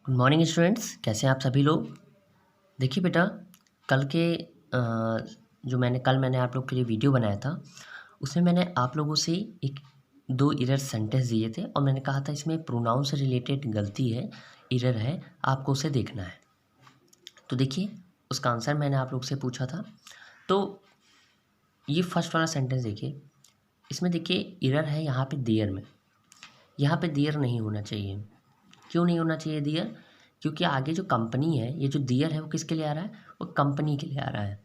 Good morning students, कैसे हैं आप सभी लोग। देखिए बेटा, कल के जो मैंने आप लोग के लिए वीडियो बनाया था, उसमें मैंने आप लोगों से एक दो एरर सेंटेंस दिए थे और मैंने कहा था इसमें प्रोनाउन से रिलेटेड गलती है, एरर है, आपको उसे देखना है। तो देखिए, उसका आंसर मैंने आप लोग से पूछा था। तो ये फर्स्ट वाला सेंटेंस देखिए, इसमें देखिए एरर है यहाँ पे देयर में। यहाँ पे देयर नहीं होना चाहिए। क्यों नहीं होना चाहिए दियर? क्योंकि आगे जो कंपनी है, ये जो दियर है वो किसके लिए आ रहा है? वो कंपनी के लिए आ रहा है।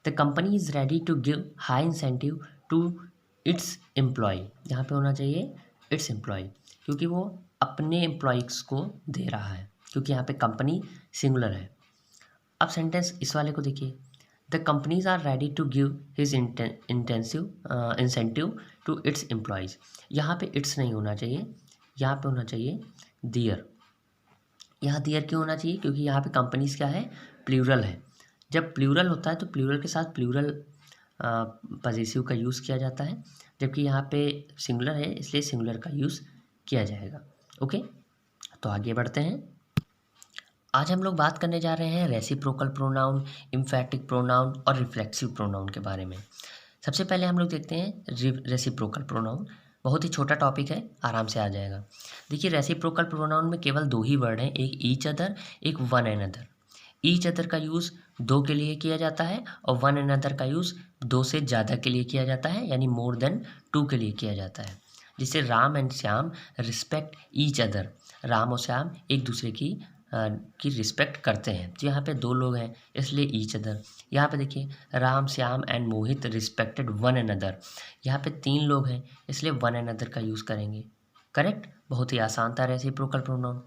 The company is ready to give high incentive to its employ. यहाँ पे होना चाहिए इट्स एम्प्लॉय, क्योंकि वो अपने एम्प्लॉयज़ को दे रहा है, क्योंकि यहाँ पे कंपनी सिंगुलर है। अब सेंटेंस इस वाले को देखिए, the companies are ready to give his intensive incentive to its employees. यहाँ पे इट्स नहीं होना चाहिए, यहाँ पे होना चाहिए दियर। यहाँ दियर क्यों होना चाहिए? क्योंकि यहाँ पे कंपनीज क्या है? प्लूरल है। जब प्लूरल होता है तो प्लूरल के साथ प्लूरल पजेसिव का यूज़ किया जाता है, जबकि यहाँ पे सिंगुलर है इसलिए सिंगुलर का यूज़ किया जाएगा। ओके, तो आगे बढ़ते हैं। आज हम लोग बात करने जा रहे हैं रेसिप्रोकल प्रोनाउन, एम्फैटिक प्रोनाउन और रिफ्लेक्सिव प्रोनाउन के बारे में। सबसे पहले हम लोग देखते हैं रेसिप्रोकल प्रोनाउन। बहुत ही छोटा टॉपिक है, आराम से आ जाएगा। देखिए, रेसिप्रोकल प्रोनाउन में केवल दो ही वर्ड हैं, एक ईच अदर, एक वन एनदर। ईच अदर का यूज़ दो के लिए किया जाता है और वन एनदर का यूज़ दो से ज़्यादा के लिए किया जाता है, यानी मोर देन टू के लिए किया जाता है। जैसे Ram and Shyam respect each other. Ram और श्याम एक दूसरे की रिस्पेक्ट करते हैं। तो यहाँ पे दो लोग हैं इसलिए ईच अदर। यहाँ पे देखिए, Ram Shyam and Mohit respected one another. यहाँ पे तीन लोग हैं इसलिए वन अनदर का यूज़ करेंगे। करेक्ट, बहुत ही आसान था रेसिप्रोकल प्रोनाउन।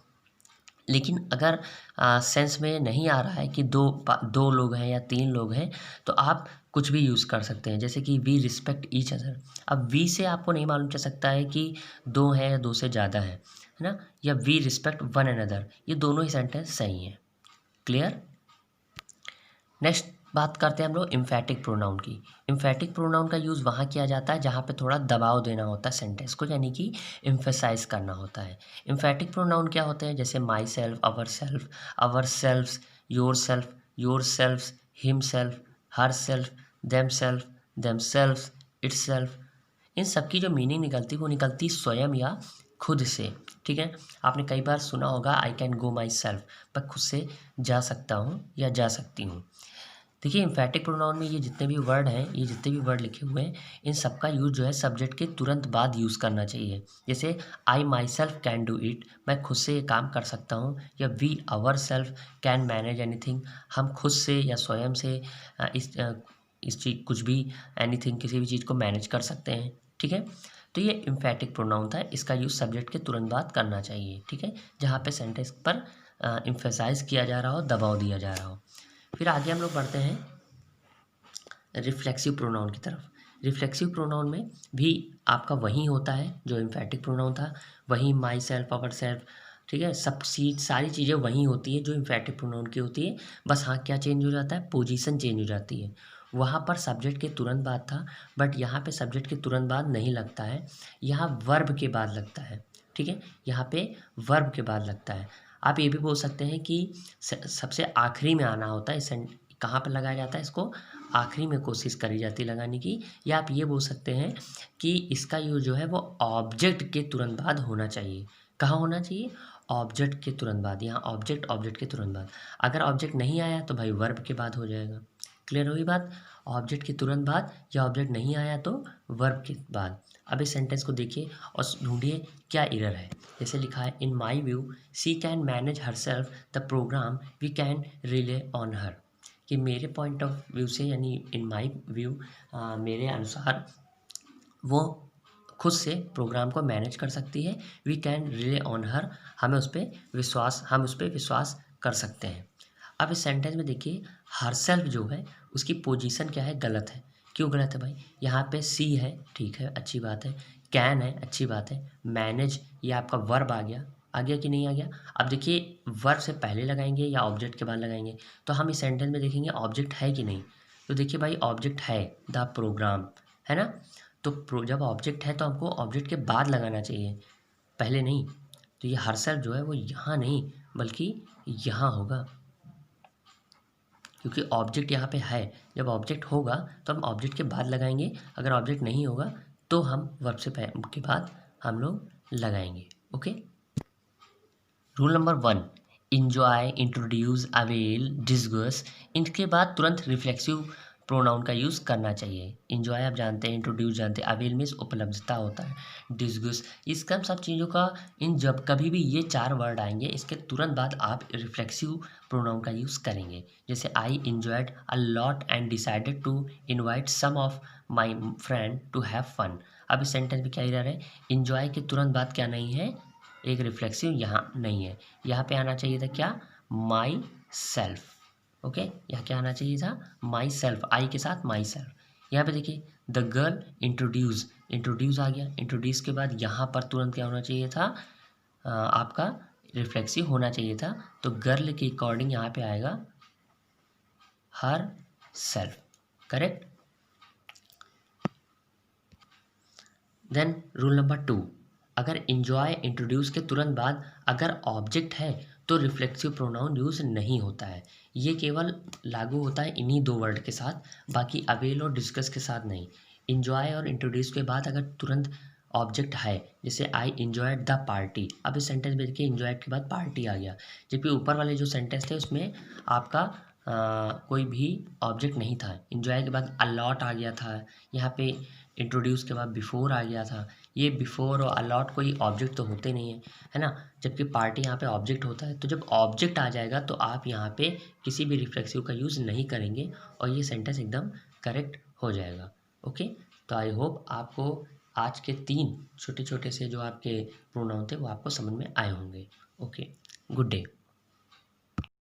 लेकिन अगर सेंस में नहीं आ रहा है कि दो लोग हैं या तीन लोग हैं, तो आप कुछ भी यूज़ कर सकते हैं, जैसे कि वी रिस्पेक्ट ईच अदर। अब वी से आपको नहीं मालूम चल सकता है कि दो है या दो से ज़्यादा है ना, या वी रिस्पेक्ट वन अनदर, ये दोनों ही सेंटेंस सही हैं। क्लियर। नेक्स्ट बात करते हैं हम लोग एम्फैटिक प्रोनाउन की। एम्फैटिक प्रोनाउन का यूज़ वहाँ किया जाता है जहाँ पे थोड़ा दबाव देना होता है सेंटेंस को, यानी कि एम्फेसाइज करना होता है। एम्फैटिक प्रोनाउन क्या होते हैं? जैसे myself, ourselves, yourselves, himself, herself, themselves, itself. इन सब की जो मीनिंग निकलती है वो निकलती स्वयं या खुद से। ठीक है, आपने कई बार सुना होगा I can go my self, मैं खुद से जा सकता हूँ या जा सकती हूँ। देखिए, एम्फैटिक प्रोनाउन में ये जितने भी वर्ड हैं, ये जितने भी वर्ड लिखे हुए हैं, इन सब का यूज़ जो है सब्जेक्ट के तुरंत बाद यूज़ करना चाहिए। जैसे I myself can do it, मैं खुद से ये काम कर सकता हूँ, या we ourselves can manage anything, हम खुद से या स्वयं से इस चीज़ कुछ भी एनीथिंग किसी भी चीज़ को मैनेज कर सकते हैं। ठीक है, तो ये एम्फैटिक प्रोनाउन था, इसका यूज़ सब्जेक्ट के तुरंत बाद करना चाहिए। ठीक है, जहाँ पे सेंटेंस पर एम्फेसाइज किया जा रहा हो, दबाव दिया जा रहा हो। फिर आगे हम लोग बढ़ते हैं रिफ्लेक्सिव प्रोनाउन की तरफ। रिफ्लेक्सिव प्रोनाउन में भी आपका वही होता है जो एम्फैटिक प्रोनाउन था, वही माई सेल्फ, अवर सेल्फ। ठीक है, सारी चीज़ें वही होती है जो एम्फैटिक प्रोनाउन की होती है। बस हाँ, क्या चेंज हो जाता है? पोजीशन चेंज हो जाती है। वहाँ पर सब्जेक्ट के तुरंत बाद था, बट यहाँ पे सब्जेक्ट के तुरंत बाद नहीं लगता है, यहाँ वर्ब के बाद लगता है। ठीक है, यहाँ पे वर्ब के बाद लगता है। आप ये भी बोल सकते हैं कि सबसे आखिरी में आना होता है। कहाँ पर लगाया जाता है इसको? आखिरी में कोशिश करी जाती है लगाने की। या आप ये बोल सकते हैं कि इसका यूज जो है वो ऑब्जेक्ट के तुरंत बाद होना चाहिए। कहाँ होना चाहिए? ऑब्जेक्ट के तुरंत बाद। यहाँ ऑब्जेक्ट के तुरंत बाद। अगर ऑब्जेक्ट नहीं आया तो भाई वर्ब के बाद हो जाएगा। क्लियर हुई बात? ऑब्जेक्ट के तुरंत बाद, या ऑब्जेक्ट नहीं आया तो वर्ब के बाद। अब इस सेंटेंस को देखिए और ढूंढिए क्या एरर है। जैसे लिखा है, in my view she can manage herself the program we can rely on her. कि मेरे पॉइंट ऑफ व्यू से, यानी इन माई व्यू, मेरे अनुसार वो खुद से प्रोग्राम को मैनेज कर सकती है। We can rely on her, हम उस पर विश्वास कर सकते हैं। अब इस सेंटेंस में देखिए, हर सेल्फ जो है उसकी पोजीशन क्या है? गलत है। क्यों गलत है भाई? यहाँ पे सी है, ठीक है, अच्छी बात है। कैन है, अच्छी बात है। मैनेज, ये आपका वर्ब आ गया कि नहीं आ गया? अब देखिए, वर्ब से पहले लगाएंगे या ऑब्जेक्ट के बाद लगाएंगे, तो हम इस सेंटेंस में देखेंगे ऑब्जेक्ट है कि नहीं। तो देखिए भाई, ऑब्जेक्ट है, द प्रोग्राम, है ना। तो जब ऑब्जेक्ट है तो हमको ऑब्जेक्ट के बाद लगाना चाहिए, पहले नहीं। तो ये हर सेल्फ जो है वो यहाँ नहीं, बल्कि यहाँ होगा, क्योंकि ऑब्जेक्ट यहाँ पे है। जब ऑब्जेक्ट होगा तो हम ऑब्जेक्ट के बाद लगाएंगे, अगर ऑब्जेक्ट नहीं होगा तो हम वर्ब से के बाद हम लोग लगाएंगे। Okay. Rule number 1, enjoy, introduce, avail, discuss, इनके बाद तुरंत रिफ्लेक्सिव प्रोनाउन का यूज़ करना चाहिए। इंजॉय आप जानते हैं, इंट्रोड्यूस जानते हैं, अवेल मीन्स उपलब्धता होता है, डिस्कस, इसका सब चीज़ों का इन जब कभी भी ये 4 वर्ड आएंगे इसके तुरंत बाद आप रिफ्लेक्सिव प्रोनाउन का यूज़ करेंगे। जैसे I enjoyed a lot and decided to invite some of my friend to have fun. अब इस सेंटेंस में क्या इधर है, इंजॉय के तुरंत बाद क्या नहीं है, एक रिफ्लेक्सिव यहाँ नहीं है, यहाँ पे आना चाहिए था क्या, माई सेल्फ। ओके, यहाँ क्या आना चाहिए था, माई सेल्फ, आई के साथ माई सेल्फ। यहाँ पे देखिए द गर्ल इंट्रोड्यूस, इंट्रोड्यूस आ गया, इंट्रोड्यूस के बाद यहाँ पर तुरंत क्या होना चाहिए था, आपका रिफ्लेक्सिव होना चाहिए था, तो गर्ल के अकॉर्डिंग यहाँ पे आएगा herself. Correct. Then rule number 2, अगर इंजॉय इंट्रोड्यूस के तुरंत बाद अगर ऑब्जेक्ट है तो रिफ्लेक्सिव प्रोनाउन यूज़ नहीं होता है। ये केवल लागू होता है इन्हीं 2 वर्ड के साथ, बाकी अवेल और डिस्कस के साथ नहीं। इंजॉय और इंट्रोड्यूस के बाद अगर तुरंत ऑब्जेक्ट है, जैसे आई इंजॉयड द पार्टी, अब इस सेंटेंस में देखिए इंजॉयड के बाद पार्टी आ गया, जबकि ऊपर वाले जो सेंटेंस थे उसमें आपका कोई भी ऑब्जेक्ट नहीं था। इंजॉय के बाद अलॉट आ गया था, यहाँ पे इंट्रोड्यूस के बाद बिफोर आ गया था। ये बिफोर और अलॉट कोई ऑब्जेक्ट तो होते नहीं है ना, जबकि पार्टी यहाँ पे ऑब्जेक्ट होता है। तो जब ऑब्जेक्ट आ जाएगा तो आप यहाँ पे किसी भी रिफ्लेक्सिव का यूज़ नहीं करेंगे और ये सेंटेंस एकदम करेक्ट हो जाएगा। ओके, तो आई होप आपको आज के 3 छोटे छोटे से जो आपके प्रोनाउन थे वो आपको समझ में आए होंगे। Okay, good day.